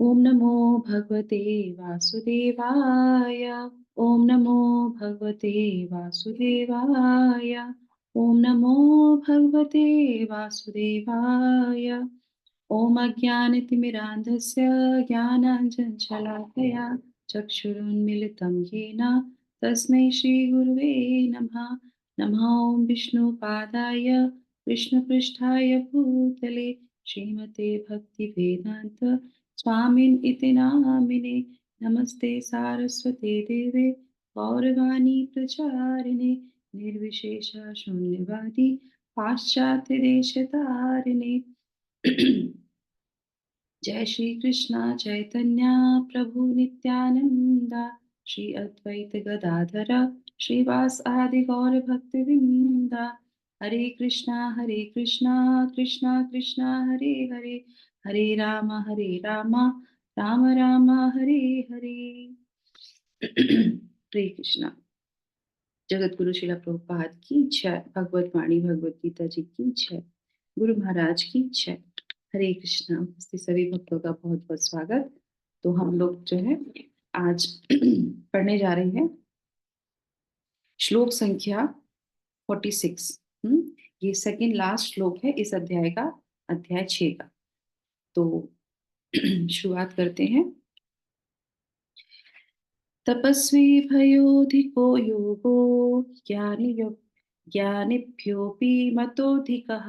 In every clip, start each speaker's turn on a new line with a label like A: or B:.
A: ओम नमो भगवते वासुदेवाय। ओम नमो भगवते वासुदेवाय। ओम नमो भगवते वासुदेवाय। ओम अज्ञानतिमिरान्धस्य ज्ञानाञ्जनशलाकया चक्षुरुन्मिलितं येन तस्मै श्रीगुरुवे नमः। नमः ॐ विष्णुपादाय कृष्णपृष्ठाय भूतले श्रीमते भक्तिवेदान्त स्वामिन् इति नामिने। नमस्ते सारस्वते देवे गौरवाणी प्रचारिणे निर्विशेष शून्यवादी पाश्चात्य देशतारिणे। जय श्री कृष्णा चैतन्य प्रभु नित्यानंदा श्री अद्वैत गदाधर श्रीवास आदि गौर भक्त वृंदा। हरे कृष्णा कृष्णा कृष्णा हरे हरे, हरे राम राम राम हरे हरे। हरे कृष्णा। जगत गुरु श्रील प्रभुपाद की जय। भगवत वाणी भगवत गीता जी की जय। गुरु महाराज की जय। हरे कृष्णा। सभी भक्तों का बहुत बहुत स्वागत। तो हम लोग जो है आज पढ़ने जा रहे हैं श्लोक संख्या 46। ये सेकंड लास्ट श्लोक है इस अध्याय का, अध्याय 6 का। तो शुरुआत करते हैं। तपस्वी भयोधिको योगो ज्ञानिभ्योऽपि मतोऽधिकः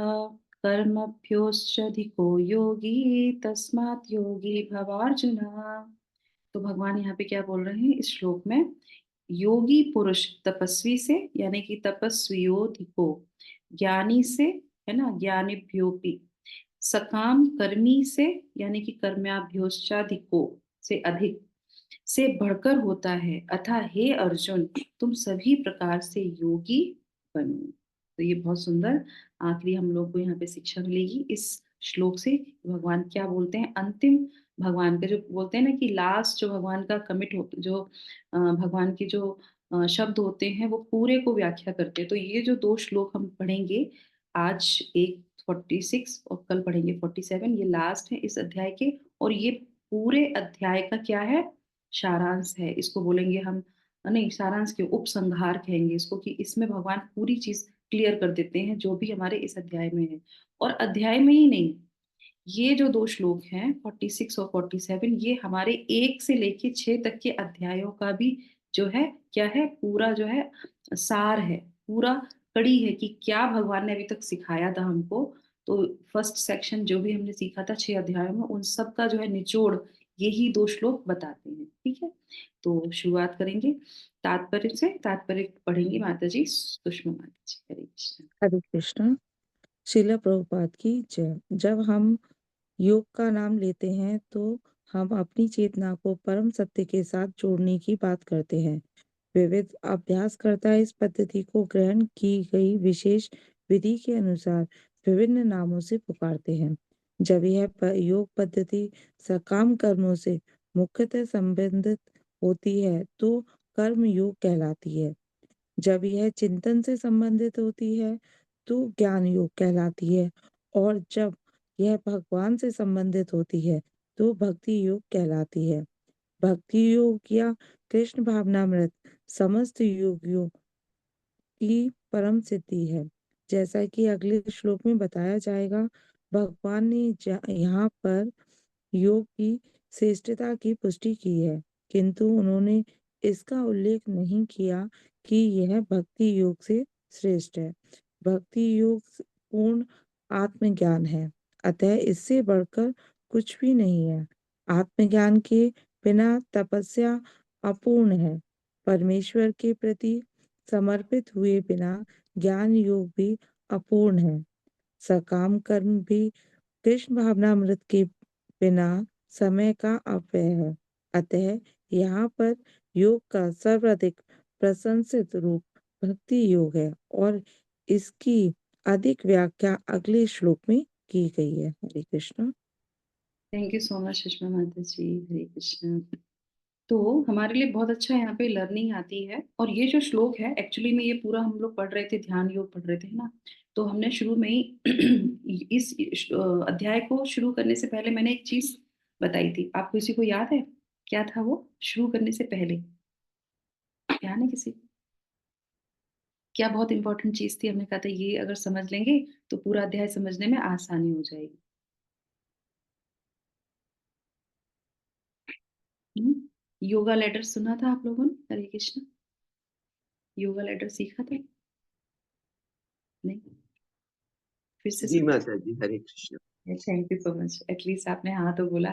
A: कर्मभ्योश्चाधिको योगी तस्मात् योगी भवार्जुन। तो भगवान यहाँ पे क्या बोल रहे हैं इस श्लोक में? योगी पुरुष तपस्वी से यानी कि तपस्वियोधिको, ज्ञानी से है ना, ज्ञानिभ्योऽपि, सकाम कर्मी से यानी कि कर्म्याभ्योश्चाधिको से अधिक से बढ़कर होता है, अतः हे अर्जुन तुम सभी प्रकार से योगी बनो। तो ये बहुत सुंदर आखिरी हम लोग को यहाँ पे शिक्षा मिलेगी इस श्लोक से। भगवान क्या बोलते हैं अंतिम, भगवान का जो बोलते हैं ना कि लास्ट जो भगवान का कमिट हो, जो भगवान की जो शब्द होते हैं वो पूरे को व्याख्या करते हैं। तो ये जो दो श्लोक हम पढ़ेंगे आज, एक 46 और कल पढ़ेंगे 47, ये लास्ट है इस अध्याय के। और ये पूरे अध्याय का क्या है? सारांश है। इसको बोलेंगे हम, नहीं सारांश के उपसंहार कहेंगे इसको, कि इसमें भगवान पूरी चीज क्लियर कर देते हैं जो भी हमारे इस अध्याय में है। और अध्याय में ही नहीं, ये जो दो श्लोक हैं 46 और 47, ये हमारे 1 से लेके 6 तक के अध्यायों का भी जो है क्या है, पूरा जो है सार है, पूरा कड़ी है कि क्या भगवान ने अभी तक सिखाया था हमको। तो फर्स्ट सेक्शन जो भी हमने सीखा था 6 अध्यायों में, उन सब का जो है निचोड़ यही दो श्लोक बताते हैं। ठीक है, तो शुरुआत करेंगे तात्पर्य से। तात्पर्य पढ़ेंगे माता जी, सुषमा माता जी। हरे कृष्ण।
B: हरे कृष्ण। श्रील प्रभुपाद की जय। जब हम योग का नाम लेते हैं तो हम अपनी चेतना को परम सत्य के साथ जोड़ने की बात करते हैं। विविध अभ्यासकर्ता इस पद्धति को ग्रहण की गई विशेष विधि के अनुसार विभिन्न नामों से पुकारते हैं। जब यह योग पद्धति सकाम कर्मों से मुख्यतः संबंधित होती है तो कर्म योग कहलाती है। जब यह चिंतन से संबंधित होती है तो ज्ञान योग कहलाती है, और जब यह भगवान से संबंधित होती है तो भक्ति योग कहलाती है। भक्ति योग या कृष्ण भावनामृत समस्त योगियों की परम सिद्धि है। जैसा कि अगले श्लोक में बताया जाएगा, भगवान ने यहाँ पर योग की श्रेष्ठता की पुष्टि की है, किंतु उन्होंने इसका उल्लेख नहीं किया कि यह भक्ति योग से श्रेष्ठ है। भक्ति योग पूर्ण आत्मज्ञान है, अतः इससे बढ़कर कुछ भी नहीं है। आत्मज्ञान के बिना तपस्या अपूर्ण है। परमेश्वर के प्रति समर्पित हुए बिना ज्ञान योग भी अपूर्ण है। सकाम कर्म भी कृष्ण भावनामृत के बिना समय का अपव्यय है। अतः यहाँ पर योग का सर्वाधिक प्रशंसित रूप भक्ति योग है, और इसकी अधिक व्याख्या अगले श्लोक में की गई है। Hare Krishna.
A: Thank you so much Sushma माता जी। हरे कृष्ण। तो हमारे लिए बहुत अच्छा यहाँ पे लर्निंग आती है। और ये जो श्लोक है एक्चुअली में ये पूरा हम लोग पढ़ रहे थे, ध्यान योग पढ़ रहे थे, है ना। तो हमने शुरू में ही इस अध्याय को शुरू करने से पहले मैंने एक चीज बताई थी। आपको किसी को याद है? क्या था वो? शुरू करने से पहले, ध्यान है किसी को? क्या बहुत इम्पोर्टेंट चीज़ थी? हमने कहा था ये अगर समझ लेंगे, तो पूरा अध्याय समझने में आसानी हो जाएगी। हुँ? योगा लैडर सुना था आप लोगों ने? हरे कृष्ण, योगा लैडर सीखा था? नहीं? फिर से
C: जी
A: सुना?
C: माता ji, Hare Krishna.
A: Thank you so much. At least आपने हाँ तो बोला।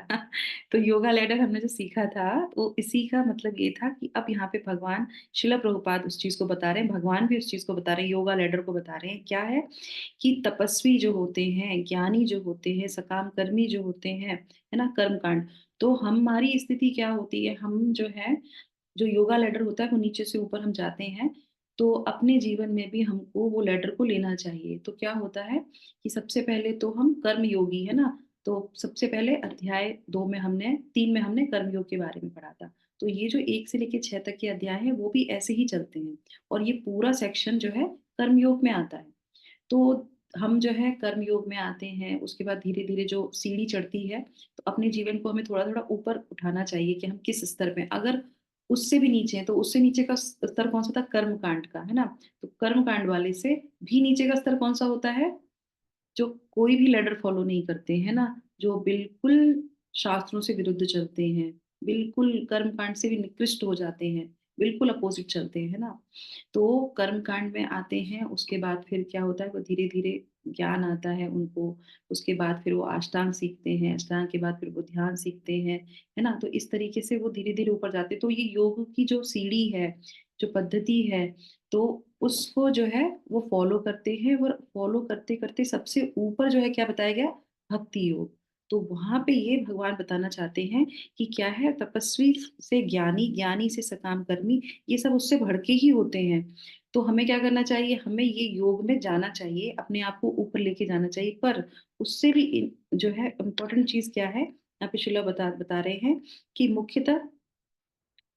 A: तो योगा लैडर हमने जो सीखा था, तो इसी का मतलब ये था कि अब यहाँ पे भगवान शिला प्रभुपाद उस चीज़ को बता रहे हैं, भगवान भी उस चीज़ को बता रहे हैं, योगा लैडर को बता रहे हैं। क्या है? कि तपस्वी जो होते हैं, ज्ञानी जो होते हैं, सकाम कर्मी जो होते हैं, है ना? कर्मकांड, तो हमारी स्थिति क्या होती है? हम जो है, जो योगा लैडर होता है वो नीचे से ऊपर हम जाते हैं, तो अपने जीवन में भी हमको वो लैडर को लेना चाहिए। तो क्या होता है कि सबसे पहले तो हम कर्म योगी, है ना? तो सबसे पहले अध्याय 2 में हमने 3 में हमने कर्मयोग के बारे में पढ़ा था। तो ये जो 1 से लेके 6 तक के अध्याय हैं, वो भी ऐसे ही चलते हैं और ये पूरा सेक्शन जो है कर्मयोग में आता है। तो हम जो है कर्मयोग में आते हैं, उसके बाद धीरे-धीरे जो सीढ़ी चढ़ती है, तो अपने जीवन को हमें थोड़ा-थोड़ा ऊपर उठाना चाहिए कि हम किस स्तर पे हैं। अगर उससे भी नीचे हैं, तो उससे नीचे का स्तर कौन-सा था? कर्मकांड का, है ना? तो कर्मकांड वाले से भी नीचे का स्तर कौन-सा होता है? जो कोई भी लैडर फॉलो नहीं करते, है ना? जो बिल्कुल शास्त्रों से विरुद्ध चलते हैं, बिल्कुल कर्मकांड से भी निकृष्ट हो जाते हैं, बिल्कुल अपोज़िट चलते हैं, है ना? तो कर्मकांड में आते हैं, उसके बाद फिर क्या होता है, वो धीरे-धीरे ज्ञान आता है उनको, उसके बाद फिर वो अष्टांग सीखते हैं, अष्टांग के बाद फिर वो ध्यान सीखते हैं, है ना? तो इस तरीके से वो धीरे-धीरे ऊपर जाते हैं। तो ये योग की जो सीढ़ी है, जो पद्धति है, तो उसको जो है वो फ़ॉलो करते हैं और फ़ॉलो करते-करते सबसे ऊपर जो है क्या बताया गया? भक्ति योग। तो वहाँ पे ये भगवान बताना चाहते हैं कि क्या है, तपस्वी से ज्ञानी, ज्ञानी से सकाम कर्मी, ये सब उससे बढ़ के ही होते हैं। तो हमें क्या करना चाहिए? हमें ये योग में जाना चाहिए, अपने आप को ऊपर लेके जाना चाहिए। पर उससे भी जो है इम्पोर्टेंट चीज़ क्या है? यहाँ पे शिला बता बता रहे हैं कि मुख्यतः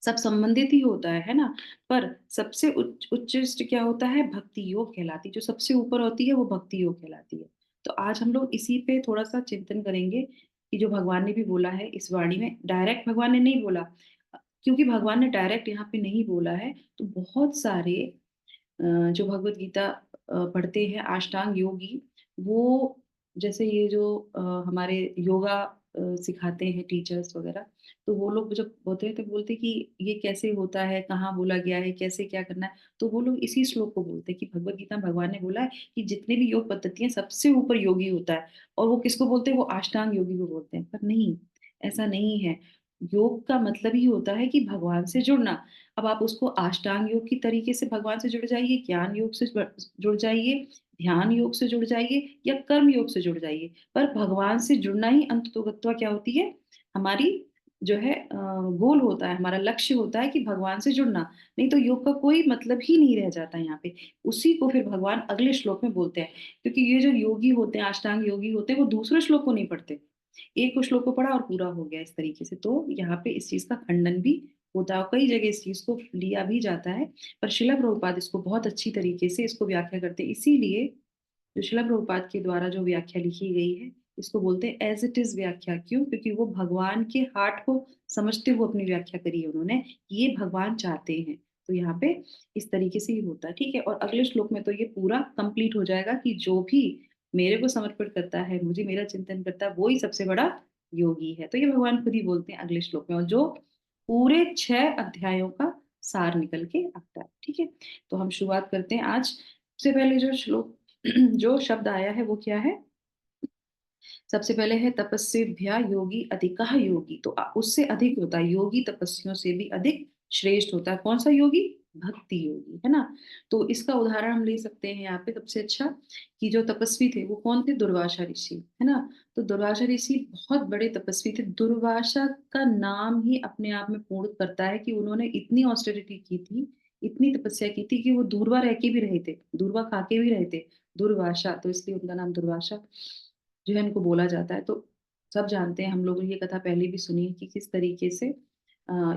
A: सब संबंधित ही होता है ना? पर सबसे उच्चिष्ट क्या होता है? भक्ति योग कहलाती है, जो सबसे ऊपर होती है वो भक्ति योग कहलाती है। तो आज हम लोग इसी पे थोड़ा-सा चिंतन करेंगे कि जो भगवान ने भी बोला है इस वाणी में, डायरेक्ट भगवान ने नहीं बोला, क्योंकि भगवान ने डायरेक्ट यहाँ पे नहीं बोला है, तो बहुत सारे जो भगवत गीता पढ़ते हैं अष्टांग योगी, वो जैसे ये जो हमारे योगा सिखाते हैं टीचर्स वगैरह, तो वो लोग जब होते हैं तो बोलते हैं कि ये कैसे होता है, कहाँ बोला गया है, कैसे क्या करना है, तो वो लोग इसी श्लोक को बोलते हैं कि भगवत गीता में भगवान ने बोला है कि जितने भी योग पद्धति हैं सबसे ऊपर योगी होता है, और वो किसको बोलते हैं? वो अष्टांग योगी को बोलते हैं, पर नहीं, ऐसा नहीं है। योग का मतलब ही होता है कि भगवान से जुड़ना। अब आप उसको अष्टांग योग की तरीके से भगवान से जुड़ जाइए, ज्ञान योग से जुड़ जाइए, ध्यान योग से जुड़ जाइए या कर्म योग से जुड़ जाइए। पर भगवान से जुड़ना ही अंततोगत्वा क्या होती है? हमारी जो है गोल होता है, हमारा लक्ष्य होता है कि भगवान से जुड़ना। नहीं तो योग का कोई मतलब ही नहीं रह जाता है यहाँ पे। उसी को फिर भगवान अगले श्लोक में बोलते हैं। क्योंकि ये जो योगी होते हैं, अष्टांग योगी होते हैं, वो दूसरे श्लोक को नहीं पढ़ते। एक श्लोक को पढ़ा और पूरा हो गया इस तरीके से। तो यहाँ पे इस चीज़ का खंडन भी होता है और कई जगह इस चीज़ को लिया भी जाता है। पर शिला प्रभुपाद इसको बहुत अच्छी तरीके से इसको व्याख्या करते हैं। इसीलिए जो शिला प्रभुपाद के द्वारा जो व्याख्या लिखी गई है, इसको बोलते हैं एज़ इट इज़ व्याख्या। क्यों? क्योंकि वो भगवान के हार्ट को समझते हुए अपनी व्याख्या करी है उन्होंने, ये भगवान चाहते हैं। तो यहाँ पे इस तरीके से ही होता है, ठीक है? और अगले श्लोक में तो ये पूरा कंप्लीट हो जाएगा कि जो भी मेरे को समर्पित करता है, मुझे मेरा चिंतन करता है, वो ही सबसे बड़ा योगी है। तो ये भगवान खुद ही बोलते हैं अगले श्लोक में, और जो पूरे 6 अध्यायों का सार निकल के आता है, ठीक है? तो हम शुरुआत करते हैं आज। सबसे पहले जो श्लोक जो शब्द आया है वो क्या है? सबसे पहले है तपस्विभ्या योगी अधिकः योगी। तो उससे अधिक होता है, योगी तपस्वियों से भी अधिक श्रेष्ठ होता है। कौन सा योगी? भक्ति योगी, है ना? तो इसका उदाहरण हम ले सकते हैं यहाँ पे सबसे अच्छा, कि जो तपस्वी थे वो कौन थे? दुर्वासा ऋषि, है ना? तो दुर्वासा ऋषि बहुत बड़े तपस्वी थे। दुर्वासा का नाम ही अपने आप में पूर्ण करता है कि उन्होंने इतनी ऑस्टेरिटी की थी, इतनी तपस्या की थी कि वो दूर्वा रह के भी रहे थे, दूर्वा खा के भी रहे थे। दुर्वासा, तो इसलिए उनका नाम दुर्वासा जो है इनको बोला जाता है। तो सब जानते हैं, हम लोगों ने ये कथा पहले भी सुनी है कि किस तरीके से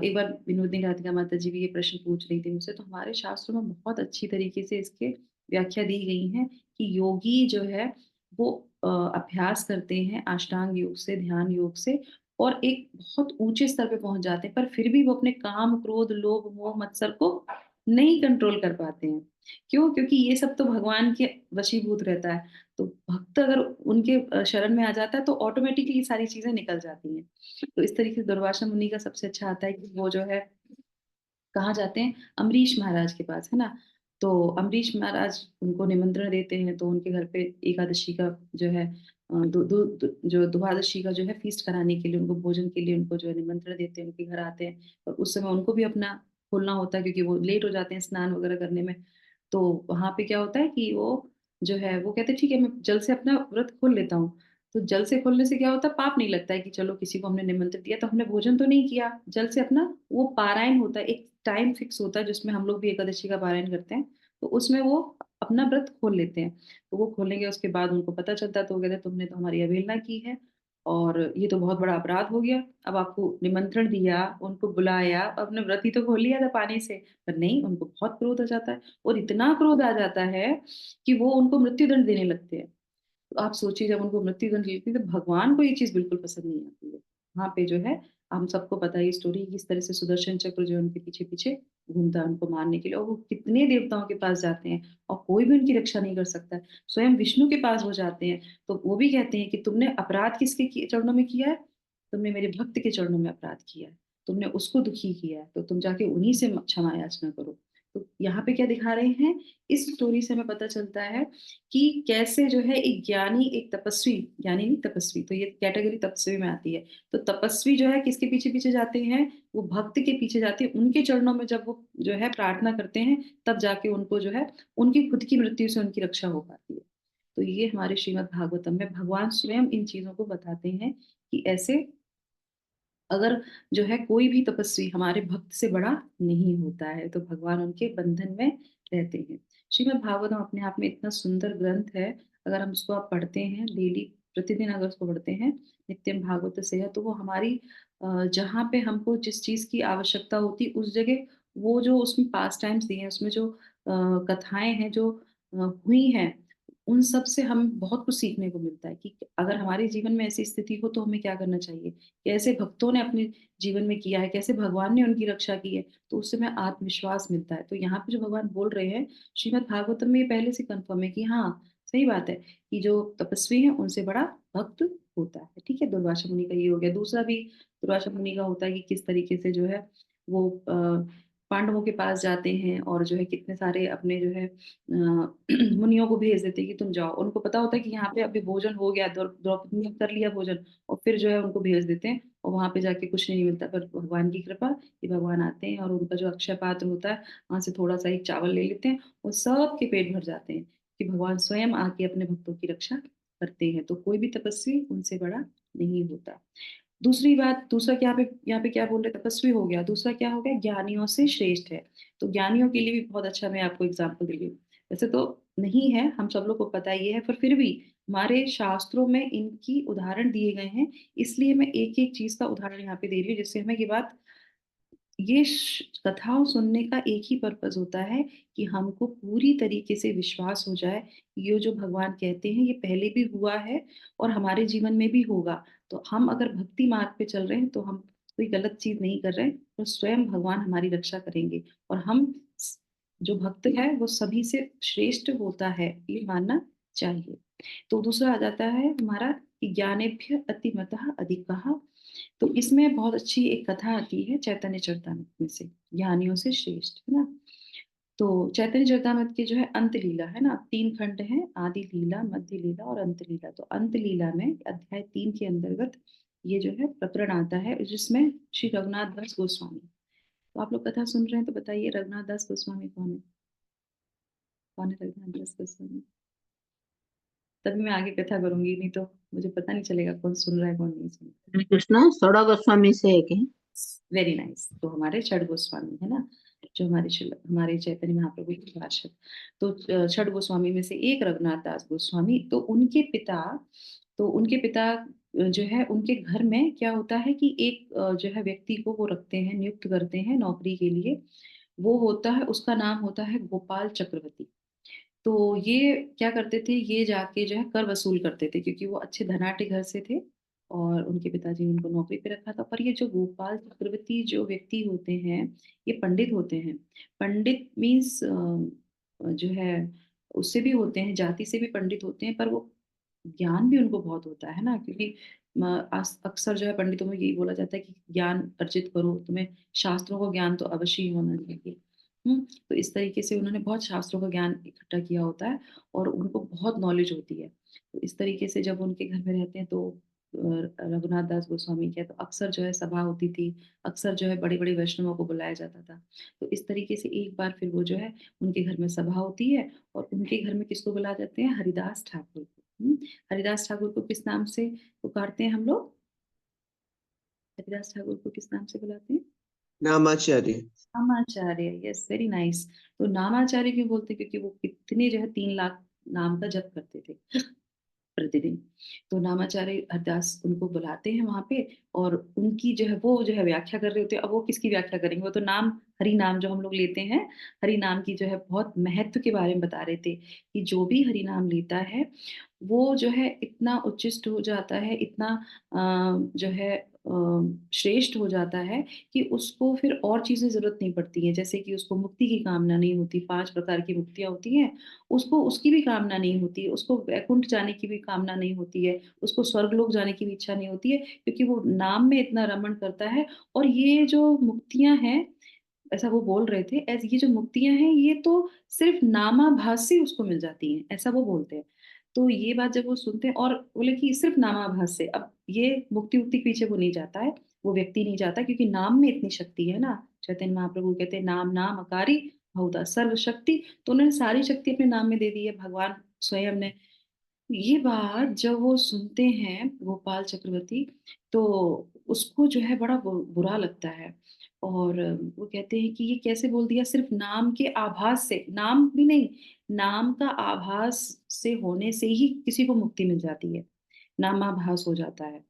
A: एक बार विनोदिनी राधिका माता जी भी ये प्रश्न पूछ रही थी मुझसे, तो हमारे शास्त्रों में बहुत अच्छी तरीके से इसके व्याख्या दी गई है कि योगी जो है वो अभ्यास करते हैं अष्टांग योग से, ध्यान योग से, और एक बहुत ऊंचे स्तर पे पहुंच जाते हैं, पर फिर भी वो अपने काम, क्रोध, लोभ, मोह, मत्सर को नहीं कंट्रोल कर पाते हैं। क्यों? क्योंकि ये सब तो भगवान के वशीभूत रहता है। तो भक्त अगर उनके शरण में आ जाता है तो ऑटोमेटिकली ये सारी चीजें निकल जाती हैं। तो इस तरीके से दुर्वासा मुनि का सबसे अच्छा आता है कि वो जो है कहाँ जाते हैं? अम्बरीश महाराज के पास, है ना? तो अम्बरीश महाराज उनको निमंत्रण देते हैं, तो उनके घर पे एकादशी का जो है जो द्वादशी का जो है फीस्ट कराने के लिए, उनको भोजन के लिए उनको जो है निमंत्रण देते हैं, उनके घर आते हैं। और उस समय उनको भी अपना खोलना होता है क्योंकि वो लेट हो जाते हैं स्नान वगैरह करने में। तो वहाँ पे क्या होता है कि वो जो है वो कहते हैं ठीक है मैं जल से अपना व्रत खोल लेता हूँ। तो जल से खोलने से क्या होता है, पाप नहीं लगता है कि चलो किसी को हमने निमंत्रण दिया तो हमने भोजन तो नहीं किया। जल से अपना वो पारायण होता है, एक टाइम फिक्स होता है जिसमें हम लोग भी एकादशी का पारायण करते हैं। तो उसमें वो अपना व्रत खोल लेते हैं। तो वो खोलेंगे उसके बाद उनको पता चलता है तो वो कहते हैं तुमने तो हमारी अवहेलना की है और ये तो बहुत बड़ा अपराध हो गया। अब आपको निमंत्रण दिया, उनको बुलाया, अपने व्रत ही तो खोल लिया था पानी से। पर नहीं, उनको बहुत क्रोध आ जाता है और इतना क्रोध आ जाता है कि वो उनको मृत्यु दंड देने लगते हैं। तो आप सोचिए जब उनको मृत्यु दंड देती है तो भगवान को ये चीज बिल्कुल पसंद नहीं आती है। वहां पे जो है हम सबको पता है ये स्टोरी, किस तरह से सुदर्शन चक्र जो है उनके पीछे पीछे घूमता है उनको मारने के लिए, और वो कितने देवताओं के पास जाते हैं और कोई भी उनकी रक्षा नहीं कर सकता है। स्वयं विष्णु के पास वो जाते हैं तो वो भी कहते हैं कि तुमने अपराध चरणों में किया है? तुमने मेरे भक्त के चरणों में अपराध किया है, तुमने उसको दुखी किया है, तो तुम जाके उन्हीं से क्षमा याचना करो। तो यहाँ पे क्या दिखा रहे हैं, इस स्टोरी से हमें पता चलता है कि कैसे जो है एक ज्ञानी, एक तपस्वी, ज्ञानी नहीं तपस्वी, तो ये कैटेगरी तपस्वी में आती है। तो तपस्वी जो है किसके पीछे पीछे जाते हैं? वो भक्त के पीछे जाते हैं, उनके चरणों में जब वो जो है प्रार्थना करते हैं तब जाके उनको जो है उनकी खुद की मृत्यु से उनकी रक्षा हो पाती है। तो ये हमारे श्रीमद् भागवतम में भगवान स्वयं इन चीजों को बताते हैं कि ऐसे अगर जो है कोई भी तपस्वी हमारे भक्त से बड़ा नहीं होता है, तो भगवान उनके बंधन में रहते हैं। श्रीमद् भागवतम अपने आप में इतना सुंदर ग्रंथ है। अगर हम उसको आप पढ़ते हैं डेली, प्रतिदिन अगर उसको पढ़ते हैं, नित्यम भागवत से, तो वो हमारी जहाँ पे हमको जिस चीज की आवश्यकता होती उस जगह वो जो उसमें पास टाइम्स दिए हैं, उसमें जो कथाएं हैं जो हुई हैं, उन सब से हमें बहुत कुछ सीखने को मिलता है कि अगर हमारे जीवन में ऐसी स्थिति हो तो हमें क्या करना चाहिए, कैसे भक्तों ने अपने जीवन में किया है, कैसे भगवान ने उनकी रक्षा की है। तो उससे हमें आत्मविश्वास मिलता है। तो यहाँ पे जो भगवान बोल रहे हैं श्रीमद् भागवतम में, ये पहले से कंफर्म है कि हाँ सही बात है कि जो तपस्वी है उनसे बड़ा भक्त होता है। ठीक है, दुर्वासा मुनि का ये हो गया। दूसरा भी दुर्वासा मुनि का होता है कि किस तरीके से जो है वो पांडवों के पास जाते हैं और जो है कितने सारे अपने जो है मुनियों को भेज देते हैं कि तुम जाओ। उनको पता होता है कि यहाँ पे अभी भोजन हो गया, द्रौपदी ने कर लिया भोजन, और फिर जो है उनको भेज देते हैं और वहां पे जाके कुछ नहीं मिलता। पर भगवान की कृपा कि भगवान आते हैं और उनका जो अक्षय पात्र होता है वहां से थोड़ा सा एक चावल ले लेते हैं और सबके पेट भर जाते हैं कि भगवान स्वयं आके अपने भक्तों की रक्षा करते हैं। तो कोई भी तपस्वी उनसे बड़ा नहीं होता। दूसरी बात, दूसरा क्या यहाँ पे क्या बोल रहे, तपस्वी हो गया, दूसरा क्या हो गया, ज्ञानियों से श्रेष्ठ है। तो ज्ञानियों के लिए भी बहुत अच्छा मैं आपको एग्जाम्पल दे रही हूँ। वैसे तो नहीं है, हम सब लोग को पता ही है, पर फिर भी हमारे शास्त्रों में इनकी उदाहरण दिए गए हैं। इसलिए मैं एक एक चीज का उदाहरण यहाँ पे दे रही हूँ जिससे हमें ये बात, ये कथाओं सुनने का एक ही पर्पज होता है कि हमको पूरी तरीके से विश्वास हो जाए ये जो भगवान कहते हैं ये पहले भी हुआ है और हमारे जीवन में भी होगा। तो हम अगर भक्ति मार्ग पे चल रहे हैं तो हम कोई गलत चीज नहीं कर रहे हैं, तो स्वयं भगवान हमारी रक्षा करेंगे। और हम जो भक्त है वो सभी से श्रेष्ठ होता है ये मानना चाहिए। तो दूसरा आ जाता है हमारा कि ज्ञानेभ्य अतिमतः अधिकः। तो इसमें बहुत अच्छी एक कथा आती है चैतन्य चरितामृत में से, ज्ञानियों से श्रेष्ठ, है ना? तो चैतन्य चरितामृत की जो है अंत लीला है ना, 3 खंड है, आदि लीला, मध्य लीला और अंत लीला। तो अंत लीला में अध्याय 3 के अंतर्गत ये जो है प्रकरण आता है जिसमें श्री रघुनाथ दास गोस्वामी। तो आप लोग कथा सुन रहे हैं तो बताइए रघुनाथ दास गोस्वामी कौन है? कौन है रघुनाथ दास गोस्वामी? तभी मैं आगे कथा करूंगी, नहीं तो मुझे पता नहीं चलेगा कौन सुन रहा है कौन नहीं सुन रहा।
C: हरे कृष्णा सौड़ा गोस्वामी से एक है।
A: Very nice. तो हमारे षड गोस्वामी है ना, जो हमारे चैतन्य महाप्रभु के पार्षद। तो षड गोस्वामी में से एक रघुनाथ दास गोस्वामी, तो उनके पिता जो है उनके घर में क्या होता है कि एक जो है व्यक्ति को वो रखते हैं, नियुक्त करते हैं नौकरी के लिए। वो होता है, उसका नाम होता है गोपाल चक्रवर्ती। तो ये क्या करते थे, ये जाके जो है कर वसूल करते थे क्योंकि वो अच्छे धनाढ्य घर से थे। और उनके पिताजी ने उनको नौकरी पे रखा था। पर ये जो गोपाल चक्रवर्ती जो व्यक्ति होते हैं, ये पंडित होते हैं। पंडित मीन्स जो है उससे भी होते हैं, जाति से भी पंडित होते हैं, पर वो ज्ञान भी उनको बहुत होता है ना, क्योंकि अक्सर जो है पंडितों में यही बोला जाता है कि ज्ञान अर्जित करो, तुम्हें शास्त्रों का ज्ञान तो अवश्य ही होना चाहिए। तो इस तरीके से उन्होंने बहुत शास्त्रों का ज्ञान इकट्ठा किया होता है और उनको बहुत नॉलेज होती है। तो इस तरीके से जब उनके घर में रहते हैं तो रघुनाथ दास गोस्वामी के तो अक्सर जो है सभा होती थी, अक्सर जो है बड़े बड़े वैष्णवों को बुलाया जाता था। तो इस तरीके से एक बार फिर वो जो है उनके घर में सभा होती है और उनके घर में किसको बुला जाते हैं, हरिदास ठाकुर को। हरिदास ठाकुर को किस नाम से पुकारते हैं हम लोग, हरिदास ठाकुर को किस नाम से बुलाते हैं?
C: नामाचार्य।
A: नामाचार्य, यस वेरी नाइस। तो नामाचार्य क्यों बोलते हैं, क्योंकि वो कितने जो है 3 लाख नाम का जप करते थे प्रतिदिन। तो नामाचार्य हरदास उनको बुलाते हैं वहां पे और उनकी जो है वो जो है व्याख्या कर रहे होते हैं। अब वो किसकी व्याख्या करेंगे, वो तो नाम, हरि नाम जो हम लोग लेते हैं, हरि नाम की जो है बहुत महत्व के बारे में बता रहे थे कि जो भी हरि नाम लेता है वो जो है इतना उच्चिष्ट हो जाता है, इतना जो है श्रेष्ठ हो जाता है कि उसको फिर और चीजें जरूरत नहीं पड़ती है। जैसे कि उसको मुक्ति की कामना नहीं होती, 5 प्रकार की मुक्तियां होती हैं, उसको उसकी भी कामना नहीं होती है, उसको वैकुंठ जाने की भी कामना नहीं होती है, उसको स्वर्गलोक जाने की भी इच्छा नहीं होती है, क्योंकि वो नाम में इतना रमण करता है। और ये जो मुक्तियां हैं, ऐसा वो बोल रहे थे, ऐसे ये जो मुक्तियां हैं ये तो सिर्फ नामाभास से उसको मिल जाती हैं, ऐसा वो बोलते हैं। तो ये बात जब वो सुनते हैं और बोले कि सिर्फ नामाभास से, अब ये मुक्ति उक्ति के पीछे वो नहीं जाता है, वो व्यक्ति नहीं जाता, क्योंकि नाम में इतनी शक्ति है ना। चैतन्य महाप्रभु कहते हैं नाम नाम अकारी बहुधा सर्व शक्ति। तो उन्होंने सारी शक्ति अपने नाम में दे दी है, भगवान स्वयं ने। ये बात जब वो सुनते हैं गोपाल चक्रवर्ती, तो उसको जो है बड़ा बुरा लगता है। और वो कहते हैं कि ये कैसे बोल दिया, सिर्फ नाम के आभास से, नाम भी नहीं, नाम का आभास से होने से ही किसी को मुक्ति मिल जाती है, नामाभास हो जाता है।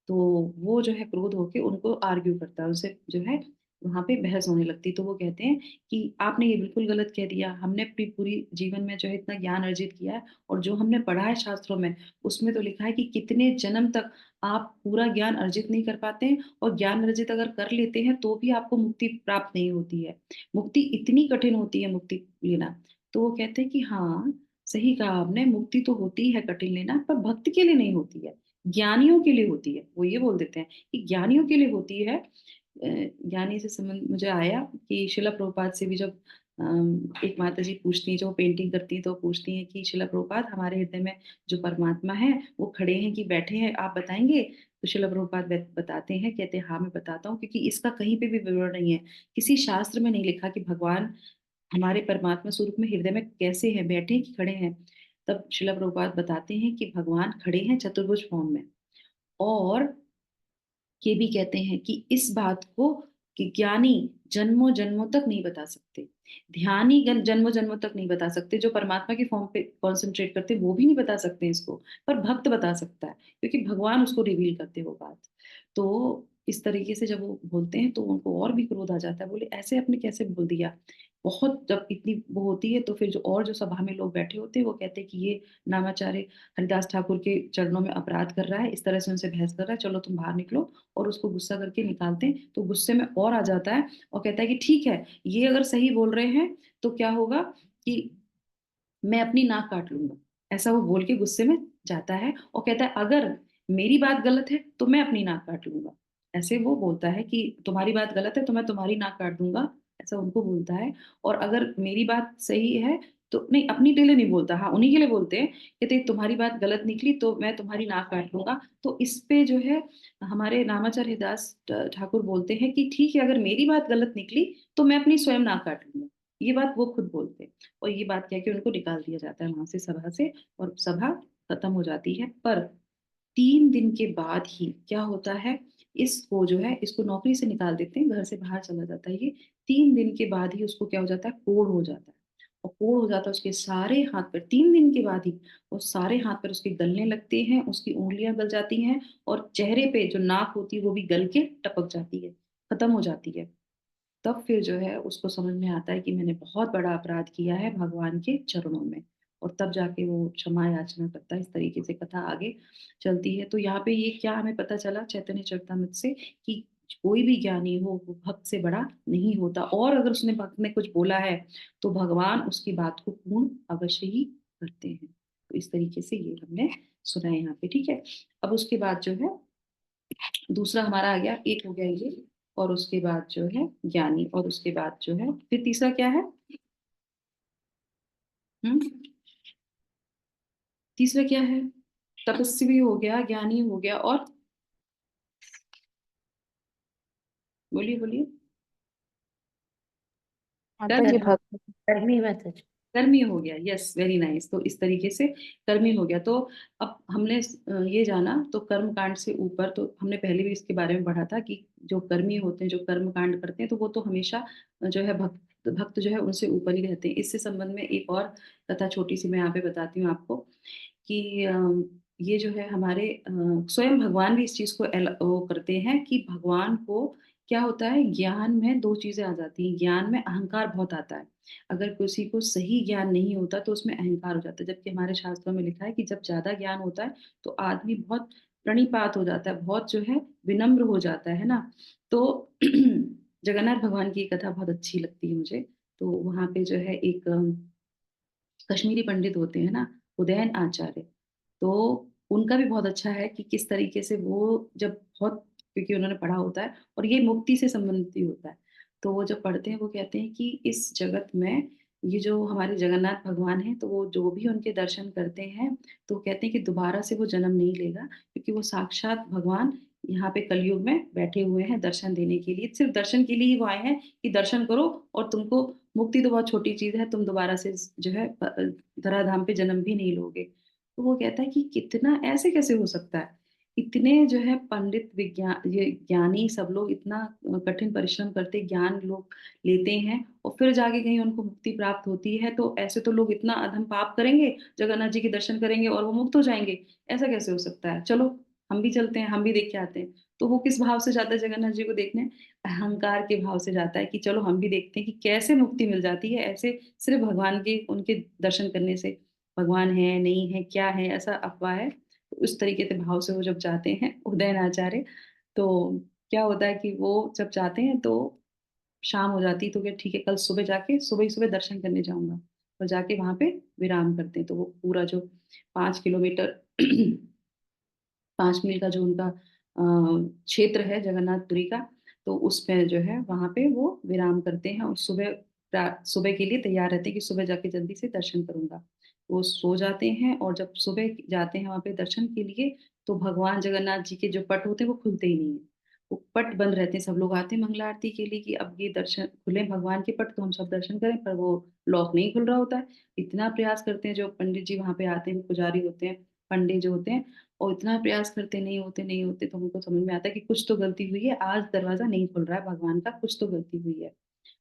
A: तो वो जो है क्रोध होके उनको आर्ग्यू करता है, उनसे जो है वहां पे बहस होने लगती। तो वो कहते हैं कि आपने ये बिल्कुल गलत कह दिया, हमने अपनी पूरी जीवन में जो है इतना ज्ञान अर्जित किया है और जो हमने पढ़ा है शास्त्रों में, उसमें तो लिखा है कि कितने जन्म तक आप पूरा ज्ञान अर्जित नहीं कर पाते हैं, और ज्ञान अर्जित अगर कर लेते हैं तो भी आपको मुक्ति प्राप्त नहीं होती है, मुक्ति इतनी कठिन होती है मुक्ति लेना। तो वो कहते हैं कि हाँ, सही कहा आपने, मुक्ति तो होती है कठिन लेना, पर भक्त के लिए नहीं होती है, ज्ञानियों के लिए होती है। वो ये बोल देते हैं कि ज्ञानियों के लिए होती है। ज्ञानी से संबंध मुझे आया कि शिला प्रभुपाद से भी जब एक माता जी पूछती हैं, जो पेंटिंग करती हैं, तो पूछती हैं कि शिला प्रभुपाद, हमारे हृदय में जो परमात्मा है वो खड़े हैं कि बैठे हैं, आप बताएंगे? तो शिला प्रभुपाद बताते हैं, कहते हैं हाँ मैं बताता हूँ, क्योंकि इसका कहीं पे भी विवरण नहीं है, किसी शास्त्र में नहीं लिखा कि भगवान हमारे परमात्मा स्वरूप में हृदय में कैसे हैं, बैठे हैं कि खड़े हैं। तब शिला प्रभुपाद बताते हैं कि भगवान खड़े हैं चतुर्भुज फॉर्म में। और ये भी कहते हैं कि इस बात को कि ज्ञानी जन्मों जन्मों तक नहीं बता सकते, ध्यानी जन्मों जन्मों तक नहीं बता सकते, जो परमात्मा की फॉर्म पे कॉन्सेंट्रेट करते हैं वो भी नहीं बता सकते इसको, पर भक्त बता सकता है, क्योंकि भगवान उसको रिवील करते हैं वो बात। तो इस तरीके से जब वो बोलते हैं तो उनको और भी क्रोध आ जाता है, बोले ऐसे आपने कैसे बोल दिया। बहुत जब इतनी वो होती है तो फिर जो और जो सभा में लोग बैठे होते हैं वो कहते हैं कि ये नामाचार्य हरिदास ठाकुर के चरणों में अपराध कर रहा है, इस तरह से उनसे बहस कर रहा है, चलो तुम बाहर निकलो। और उसको गुस्सा करके निकालते हैं, तो गुस्से में और आ जाता है और कहता है कि ठीक है, ये अगर सही बोल रहे हैं तो क्या होगा कि मैं अपनी नाक काट लूंगा। ऐसा वो बोल के गुस्से में जाता है और कहता है अगर मेरी बात गलत है तो मैं अपनी नाक काट लूंगा। ऐसे वो बोलता है कि तुम्हारी बात गलत है तो मैं तुम्हारी नाक काट दूंगा, ऐसा उनको बोलता है। और अगर मेरी बात सही है तो नहीं, अपनी के लिए नहीं बोलता, हाँ उन्हीं के लिए बोलते हैं, कहते तुम्हारी बात गलत निकली तो मैं तुम्हारी नाक काट लूंगा। तो इस पे जो है हमारे रामाचार्य दास ठाकुर बोलते हैं कि ठीक है, अगर मेरी बात गलत निकली तो मैं अपनी स्वयं नाक काट लूंगा। ये बात वो खुद बोलते हैं। और ये बात कह के उनको निकाल दिया जाता है वहां से, सभा से, और सभा खत्म हो जाती है। पर 3 दिन के बाद ही क्या होता है, इसको जो है इसको नौकरी से निकाल देते हैं, घर से बाहर चला जाता है ये। 3 दिन के बाद ही उसको क्या हो जाता है, कोढ़ हो जाता है। और कोढ़ हो जाता है उसके सारे हाथ पर, 3 दिन के बाद ही वो सारे हाथ पर उसके गलने लगते हैं, उसकी उंगलियां गल जाती हैं, और चेहरे पे जो नाक होती है वो भी गल के टपक जाती है, खत्म हो जाती है। तब फिर जो है उसको समझ में आता है कि मैंने बहुत बड़ा अपराध किया है भगवान के चरणों में। और तब जाके वो क्षमा याचना करता है। इस तरीके से कथा आगे चलती है। तो यहाँ पे ये क्या हमें पता चला चैतन्य चरितामृत से कि कोई भी ज्ञानी हो वो भक्त से बड़ा नहीं होता, और अगर उसने भक्त ने कुछ बोला है तो भगवान उसकी बात को पूर्ण अवश्य ही करते हैं। तो इस तरीके से ये हमने सुना है यहाँ पे, ठीक है। अब उसके बाद जो है दूसरा हमारा आ गया, एक हो गया ये, और उसके बाद जो है ज्ञानी, और उसके बाद जो है फिर तीसरा क्या है? हम्म तीसरा क्या है? तपस्वी हो गया, ज्ञानी हो गया, और बोलिए बोलिए।
D: माता जी
A: कर्म,
D: भक्त कर्मी माता जी।
A: कर्मी हो गया, यस वेरी नाइस। तो इस तरीके से कर्मी हो गया। तो अब हमने ये जाना, तो कर्म कांड से ऊपर, तो हमने पहले भी इसके बारे में पढ़ा था कि जो कर्मी होते हैं, जो कर्म कांड करते हैं, तो वो तो हमेशा जो है भक्त भक्त जो है उनसे ऊपर ही रहते हैं। इससे संबंध में एक और कथा छोटी सी मैं यहाँ पे बताती हूँ आपको कि ये जो है हमारे स्वयं भगवान भी इस चीज को वो करते हैं कि भगवान को क्या होता है, ज्ञान में दो चीजें आ जाती हैं। ज्ञान में अहंकार बहुत आता है। अगर किसी को सही ज्ञान नहीं होता तो उसमें अहंकार हो जाता है, जबकि हमारे शास्त्रों में लिखा है कि जब ज्यादा ज्ञान होता है तो आदमी बहुत प्रणिपात हो जाता है, बहुत जो है विनम्र हो जाता है ना। तो जगन्नाथ भगवान की कथा बहुत अच्छी लगती है मुझे। तो वहां पे जो है एक कश्मीरी पंडित होते हैं ना, उदयन आचार्य। तो उनका भी बहुत अच्छा है कि किस तरीके से वो जब बहुत, क्योंकि उन्होंने पढ़ा होता है और ये मुक्ति से संबंधित ही होता है। तो वो जब पढ़ते हैं वो कहते हैं कि इस जगत में ये जो हमारे जगन्नाथ भगवान हैं, तो वो जो भी उनके दर्शन करते हैं तो वो कहते हैं कि दोबारा से वो जन्म नहीं लेगा, क्योंकि वो साक्षात भगवान यहाँ पे कलयुग में बैठे हुए हैं दर्शन देने के लिए। सिर्फ दर्शन के लिए ही वो आए हैं कि दर्शन करो, और तुमको मुक्ति तो बहुत छोटी चीज है, तुम दोबारा से जो है धराधाम पे जन्म भी नहीं लोगे। तो वो कहता है कि कितना ऐसे कैसे हो सकता है, इतने जो है पंडित विज्ञान ये ज्ञानी सब लोग इतना कठिन परिश्रम करते, ज्ञान लोग लेते हैं और फिर जाके कहीं उनको मुक्ति प्राप्त होती है। तो ऐसे तो लोग इतना अधम पाप करेंगे, जगन्नाथ जी के दर्शन करेंगे और वो मुक्त हो जाएंगे, ऐसा कैसे हो सकता है? चलो हम भी चलते हैं, हम भी देख के आते हैं। तो वो किस भाव से जाता है जगन्नाथ जी को देखने? अहंकार के भाव से जाता है कि चलो हम भी देखते हैं कि कैसे मुक्ति मिल जाती है ऐसे, सिर्फ भगवान के उनके दर्शन करने से। भगवान है नहीं है क्या है, ऐसा अफवाह है। तो उस तरीके से भाव से वो जब जाते हैं उदयन आचार्य, तो क्या होता है कि वो जब जाते हैं तो शाम हो जाती है। तो क्या ठीक है, कल सुबह जाके सुबह ही सुबह दर्शन करने जाऊंगा, और जाके वहां पे विराम करते हैं। तो वो पूरा जो 5 किलोमीटर 5 मील का जो उनका क्षेत्र है जगन्नाथपुरी का, तो उसमें जो है वहां पे वो विराम करते हैं और सुबह के लिए तैयार रहते हैं कि सुबह जाके जल्दी से दर्शन करूंगा। वो सो जाते हैं, और जब सुबह जाते हैं वहां पे दर्शन के लिए, तो भगवान जगन्नाथ जी के जो पट होते हैं वो खुलते ही नहीं है। वो पट बंद रहते हैं। सब लोग आते हैं मंगला आरती के लिए कि अब ये दर्शन खुले भगवान के पट, तो हम सब दर्शन करें, पर वो लॉक नहीं खुल रहा होता है। इतना प्रयास करते हैं जो पंडित जी वहां पे आते हैं, पुजारी होते हैं, पंडित जो होते हैं, और इतना प्रयास करते नहीं होते नहीं होते। तो हमको समझ में आता है कि कुछ तो गलती हुई है, आज दरवाजा नहीं खुल रहा है भगवान का, कुछ तो गलती हुई है।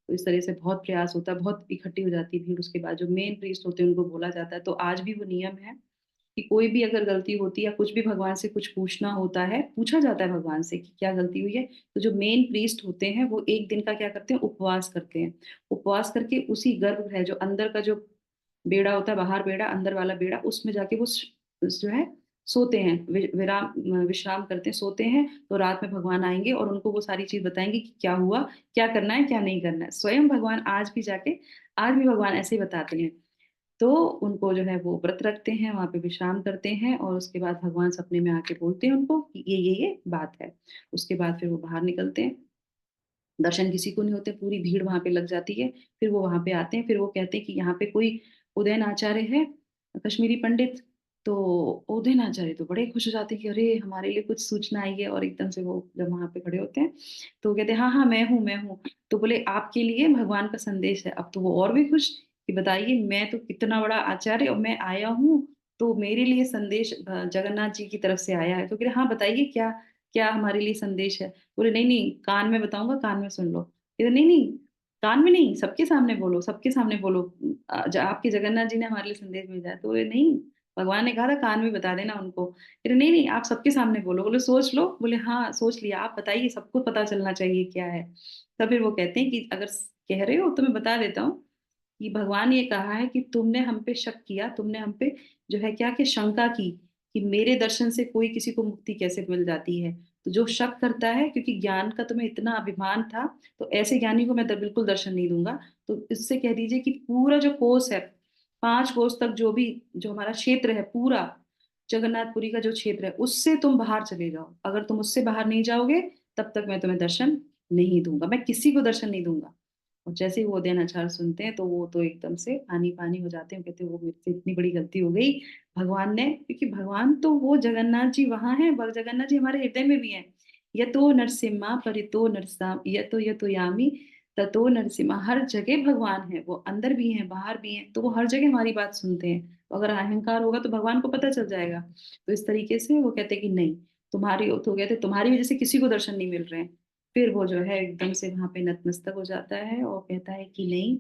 A: तो इस तरह से बहुत प्रयास होता है, बहुत इकट्ठी हो जाती है भीड़। उसके बाद जो मेन प्रीस्ट होते हैं उनको बोला जाता है। तो आज भी वो नियम है कि कोई भी अगर गलती होती है या कुछ भी भगवान से कुछ पूछना होता है, पूछा जाता है भगवान से कि क्या गलती हुई है, तो जो मेन प्रीस्ट होते हैं वो एक दिन का क्या करते हैं, उपवास करते हैं। उपवास करके उसी गर्भगृह जो अंदर का जो बेड़ा होता है, बाहर बेड़ा अंदर वाला बेड़ा, उसमें जाके वो जो है सोते हैं, विराम विश्राम करते हैं, सोते हैं। तो रात में भगवान आएंगे और उनको वो सारी चीज बताएंगे कि क्या हुआ, क्या करना है क्या नहीं करना है। स्वयं भगवान आज भी जाके, आज भी भगवान ऐसे ही बताते हैं। तो उनको जो है वो व्रत रखते हैं, वहां पे विश्राम करते हैं, और उसके बाद भगवान सपने में आके बोलते हैं उनको कि ये बात है। उसके बाद फिर वो बाहर निकलते हैं, दर्शन किसी को नहीं होते, पूरी भीड़ वहां पे लग जाती है। फिर वो वहां पे आते हैं, फिर वो कहते हैं कि यहाँ पे कोई उदयन आचार्य है, कश्मीरी पंडित। तो उदयन आचार्य तो बड़े खुश हो जाते हैं कि अरे हमारे लिए कुछ सूचना आई है, और एकदम से वो जब वहां पे खड़े होते हैं तो वो कहते हैं हाँ हाँ मैं हूँ। तो बोले आपके लिए भगवान का संदेश है। अब तो वो और भी खुश कि बताइए, मैं तो कितना बड़ा आचार्य और मैं आया हूँ, तो मेरे लिए संदेश जगन्नाथ जी की तरफ से आया है। तो कह रहे हाँ बताइए क्या, क्या हमारे लिए संदेश है? बोले नहीं नहीं, कान में बताऊंगा, कान में सुन लो। कहते नहीं नहीं, कान में नहीं, सबके सामने बोलो, सबके सामने बोलो। आपके जगन्नाथ जी ने हमारे लिए संदेश भेजा है। तो बोले नहीं, भगवान ने कहा था कान में बता देना उनको। कहते नहीं नहीं, आप सबके सामने बोलो। बोले सोच लो। बोले हाँ सोच लिया, आप बताइए, सबको पता चलना चाहिए क्या है। तब फिर वो कहते हैं कि अगर कह रहे हो तो मैं बता देता हूँ कि भगवान ये कहा है कि तुमने हम पे शक किया, तुमने हम पे जो है क्या कि शंका की कि मेरे दर्शन से कोई किसी को मुक्ति कैसे मिल जाती है। तो जो शक करता है, क्योंकि ज्ञान का तुम्हें इतना अभिमान था, तो ऐसे ज्ञानी को मैं बिल्कुल दर्शन नहीं दूंगा। तो इससे कह दीजिए कि पूरा जो कोस है, 5 कोस तक जो हमारा क्षेत्र है पूरा, जगन्नाथपुरी का जो क्षेत्र है, उससे तुम बाहर चले जाओ। अगर तुम उससे बाहर नहीं जाओगे, तब तक मैं तुम्हें दर्शन नहीं दूंगा, मैं किसी को दर्शन नहीं दूंगा। और जैसे ही वो उदयनाचार्य सुनते हैं, तो वो तो एकदम से पानी पानी हो जाते हैं, कहते हैं वो मेरे से इतनी बड़ी गलती हो गई भगवान ने, क्योंकि भगवान तो वो जगन्नाथ जी वहां है, जगन्नाथ जी हमारे हृदय में भी है। यतो नरसिम्हा परितो नरसा यतो यामी ततो नरसिम्हा, हर जगह भगवान है, वो अंदर भी है बाहर भी है, तो वो हर जगह हमारी बात सुनते हैं। तो अगर अहंकार होगा तो भगवान को पता चल जाएगा। तो इस तरीके से वो कहते हैं कि नहीं, तुम्हारी तो कहते तुम्हारी वजह से किसी को दर्शन नहीं मिल रहे हैं। फिर वो जो है एकदम से वहां पे नतमस्तक हो जाता है और कहता है कि नहीं,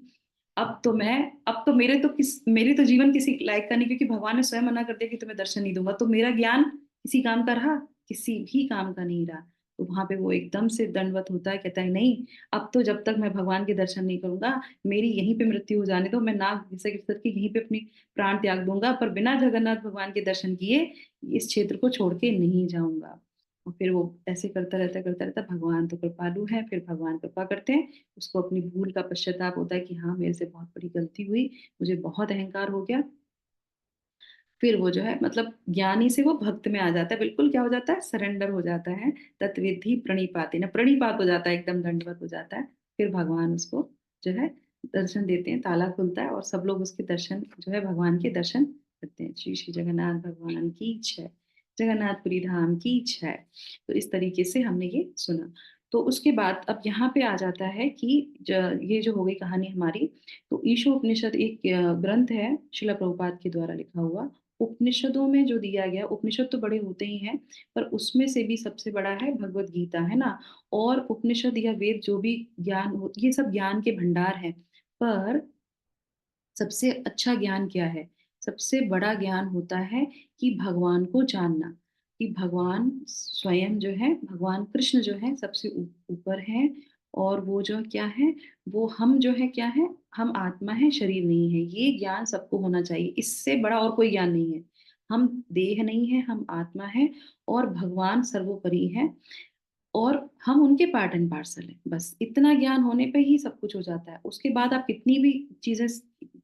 A: अब तो मेरे तो जीवन किसी लायक का नहीं, क्योंकि भगवान ने स्वयं मना कर दिया कि तुम्हें दर्शन नहीं दूंगा, तो मेरा ज्ञान किसी काम का रहा? किसी भी काम का नहीं रहा। तो वहां पे वो एकदम से दंडवत होता है, कहता है नहीं, अब तो जब तक मैं भगवान के दर्शन नहीं करूंगा, मेरी यहीं पे मृत्यु हो जाने दो, मैं नाग घिसक घिसक के यहीं पे अपनी प्राण त्याग दूंगा, पर बिना जगन्नाथ भगवान के दर्शन किए इस क्षेत्र को छोड़ के नहीं जाऊंगा। और फिर वो ऐसे करता रहता, भगवान तो कृपालु है, फिर भगवान कृपा करते हैं, उसको अपनी भूल का पश्चाताप होता है कि हाँ मेरे से बहुत बड़ी गलती हुई, मुझे बहुत अहंकार हो गया। फिर वो जो है मतलब ज्ञानी से वो भक्त में आ जाता है, बिल्कुल क्या हो जाता है, सरेंडर हो जाता है। तत्विधि प्रणिपाते न, प्रणिपात हो जाता है, एकदम दंडवत हो जाता है। फिर भगवान उसको जो है दर्शन देते हैं, ताला खुलता है और सब लोग उसके दर्शन जो है भगवान के दर्शन करते हैं। श्री श्री जगन्नाथ भगवान की जय, जगन्नाथपुरी धाम की जय। तो इस तरीके से हमने ये सुना। तो उसके बाद अब यहाँ पे आ जाता है कि ये जो हो गई कहानी हमारी। तो ईशो उपनिषद एक ग्रंथ है शिला प्रभुपाद के द्वारा लिखा हुआ। उपनिषदों में जो दिया गया, उपनिषद तो बड़े होते ही हैं, पर उसमें से भी सबसे बड़ा है भगवत गीता, है ना। और उपनिषद या वेद जो भी ये सब ज्ञान के भंडार हैं। पर सबसे अच्छा ज्ञान क्या है? सबसे बड़ा ज्ञान होता है कि भगवान को जानना, कि भगवान स्वयं जो है, भगवान कृष्ण जो है सबसे ऊपर है। और वो जो क्या है, वो हम जो है क्या है, हम आत्मा है, शरीर नहीं है। ये ज्ञान सबको होना चाहिए, इससे बड़ा और कोई ज्ञान नहीं है। हम देह नहीं है, हम आत्मा है, और भगवान सर्वोपरि है, और हम उनके पार्ट एंड पार्सल हैं। बस इतना ज्ञान होने पे ही सब कुछ हो जाता है। उसके बाद आप कितनी भी चीजें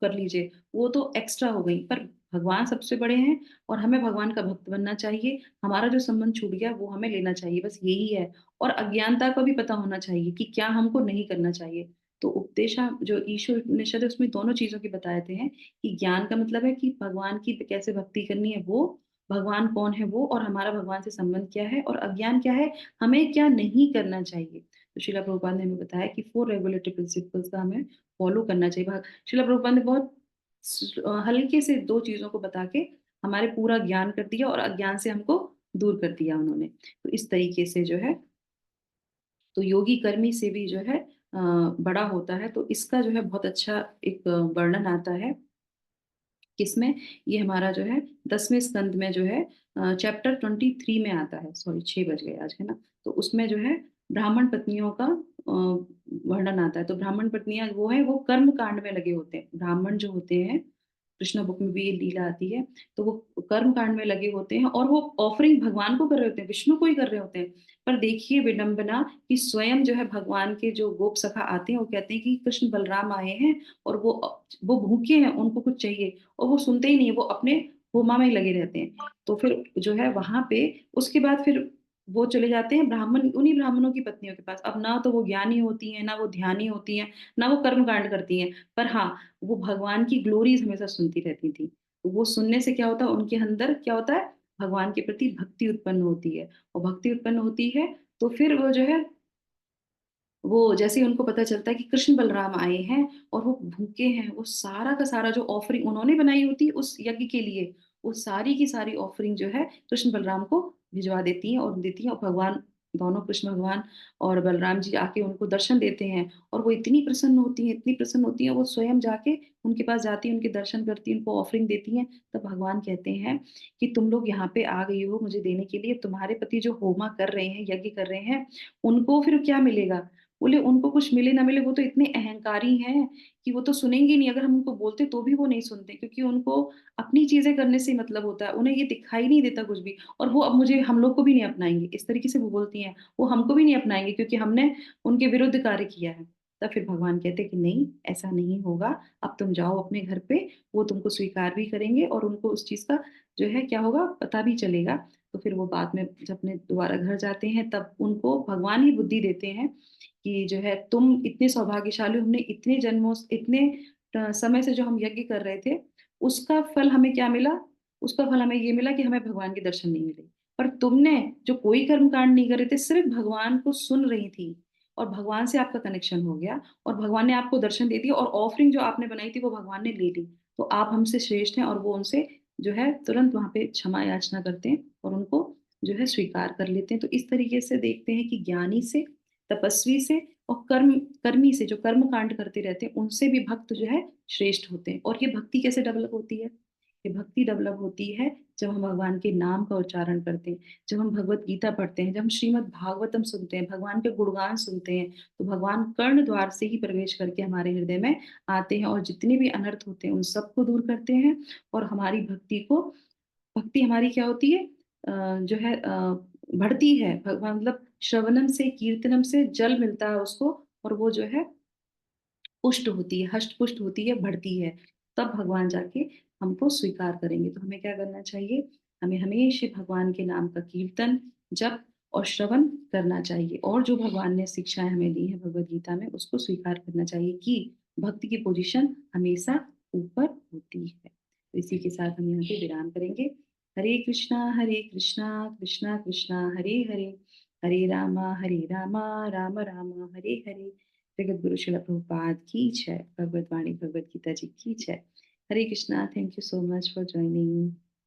A: कर लीजिए, वो तो एक्स्ट्रा हो गई, पर भगवान सबसे बड़े हैं, और हमें भगवान का भक्त बनना चाहिए। हमारा जो संबंध छूट गया वो हमें लेना चाहिए, बस यही है। और अज्ञानता का भी पता होना चाहिए कि क्या हमको नहीं करना चाहिए। तो उपदेशा जो ईश्वर उपनिषद है, उसमें दोनों चीजों की बताते हैं कि ज्ञान का मतलब है कि भगवान की कैसे भक्ति करनी है, वो भगवान कौन है वो, और हमारा भगवान से संबंध क्या है, और अज्ञान क्या है, हमें क्या नहीं करना चाहिए। तो शिला प्रभुपाद ने हमें बताया कि 4 रेगुलेटरी प्रिंसिपल्स का हमें फॉलो करना चाहिए। शिला प्रभुपाद ने बहुत हल्के से 2 चीजों को बता के हमारे पूरा ज्ञान कर दिया, और अज्ञान से हमको दूर कर दिया उन्होंने। तो इस तरीके से जो है, तो योगी कर्मी से भी जो है बड़ा होता है। तो इसका जो है बहुत अच्छा एक वर्णन आता है किसमें, ये हमारा जो है 10वें स्कंद में जो है चैप्टर 23 में आता है। सॉरी 6 बज गए आज, है ना। तो उसमें जो है ब्राह्मण पत्नियों का वर्णन आता है। तो ब्राह्मण पत्नियां वो है, वो कर्म कांड में लगे होते हैं। ब्राह्मण जो होते हैं, कृष्णा बुक में भी ये लीला आती है, तो वो कर्म कांड में लगे होते हैं, और वो ऑफरिंग भगवान को कर रहे होते हैं, विष्णु को ही कर रहे होते हैं। पर देखिए विडंबना, कि स्वयं जो है भगवान के जो गोप सखा आते हैं, वो कहते हैं कि कृष्ण बलराम आए हैं, और वो भूखे हैं, उनको कुछ चाहिए, और वो सुनते ही नहीं, वो अपने होमा में ही लगे रहते हैं। तो फिर जो है वहां पे उसके बाद फिर वो चले जाते हैं ब्राह्मण, उन्हीं ब्राह्मणों की पत्नियों के पास। अब ना तो वो ज्ञानी होती हैं, ना वो ध्यानी होती हैं, ना वो कर्म कांड करती हैं, पर हाँ, वो भगवान की ग्लोरीज हमेशा सुनती रहती थी। तो वो सुनने से क्या होता है, उनके अंदर क्या होता है, भगवान के प्रति भक्ति उत्पन्न होती है। और भक्ति उत्पन्न होती है, तो फिर वो जो है, वो जैसे ही उनको पता चलता है कि कृष्ण बलराम आए हैं और वो भूखे हैं, वो सारा का सारा जो ऑफरिंग उन्होंने बनाई होती है उस यज्ञ के लिए, वो सारी की सारी ऑफरिंग जो है कृष्ण बलराम को भिजवा देती हैं और देती हैं। और भगवान दोनों, कृष्ण भगवान और बलराम जी आके उनको दर्शन देते हैं, और वो इतनी प्रसन्न होती हैं, इतनी प्रसन्न होती हैं, वो स्वयं जाके उनके पास जाती हैं, उनके दर्शन करती हैं, उनको ऑफरिंग देती हैं। तब भगवान कहते हैं कि तुम लोग यहाँ पे आ गई हो मुझे देने के लिए, तुम्हारे पति जो होमा कर रहे हैं, यज्ञ कर रहे हैं, उनको फिर क्या मिलेगा? बोले उनको कुछ मिले ना मिले वो तो इतने अहंकारी हैं कि वो तो सुनेंगे नहीं, अगर हम उनको बोलते तो भी वो नहीं सुनते, क्योंकि उनको अपनी चीजें करने से ही मतलब होता है, उन्हें ये दिखाई नहीं देता कुछ भी। और वो अब मुझे हम लोग को भी नहीं अपनाएंगे, इस तरीके से वो बोलती हैं, वो हमको भी नहीं अपनाएंगे क्योंकि हमने उनके विरुद्ध कार्य किया है। तब फिर भगवान कहते हैं कि नहीं, ऐसा नहीं होगा, अब तुम जाओ अपने घर पे, वो तुमको स्वीकार भी करेंगे और उनको उस चीज का जो है क्या होगा पता भी चलेगा। तो फिर वो बाद में जब अपने दोबारा घर जाते हैं तब उनको भगवान ही बुद्धि देते हैं कि जो है तुम इतने सौभाग्यशाली हो, हमने इतने जन्मों इतने समय से जो हम यज्ञ कर रहे थे उसका फल हमें क्या मिला, उसका फल हमें ये मिला कि हमें भगवान के दर्शन नहीं मिले। पर तुमने जो कोई कर्म कांड नहीं करे थे, सिर्फ भगवान को सुन रही थी और भगवान से आपका कनेक्शन हो गया और भगवान ने आपको दर्शन दे दिया और ऑफरिंग जो आपने बनाई थी वो भगवान ने ले ली, तो आप हमसे श्रेष्ठ हैं। और वो उनसे जो है तुरंत वहां पे क्षमा याचना करते हैं और उनको जो है स्वीकार कर लेते हैं। तो इस तरीके से देखते हैं कि ज्ञानी से, तपस्वी से और कर्मी से, जो कर्म कांड करते रहते हैं उनसे भी भक्त जो है श्रेष्ठ होते हैं। और ये भक्ति कैसे डेवलप होती है? ये भक्ति डेवलप होती है जब हम भगवान के नाम का उच्चारण करते हैं, जब हम भगवत गीता पढ़ते हैं, जब हम श्रीमद् भागवतम सुनते हैं, भगवान के गुणगान सुनते हैं, तो भगवान कर्ण द्वार से ही प्रवेश करके हमारे हृदय में आते हैं और जितने भी अनर्थ होते हैं उन सबको दूर करते हैं। और हमारी भक्ति हमारी क्या होती है, जो है बढ़ती है। भगवान मतलब श्रवणम से, कीर्तनम से जल मिलता है उसको, और वो जो है पुष्ट होती है, हष्ट पुष्ट होती है, बढ़ती है। तब भगवान जाके हमको स्वीकार करेंगे। तो हमें क्या करना चाहिए? हमें हमेशा भगवान के नाम का कीर्तन, जप और श्रवण करना चाहिए, और जो भगवान ने शिक्षाएं हमें दी है भगवत गीता में उसको स्वीकार करना चाहिए कि भक्ति की पोजीशन हमेशा ऊपर होती है। तो इसी के साथ हम यहाँ पे विराम करेंगे। हरे कृष्णा कृष्णा कृष्णा हरे हरे, हरे रामा राम राम हरे हरे। जगत गुरु शिला प्रभुपाद की जय। भगवत वाणी भगवत गीता जी की जय। Hare Krishna. Thank you so much for joining.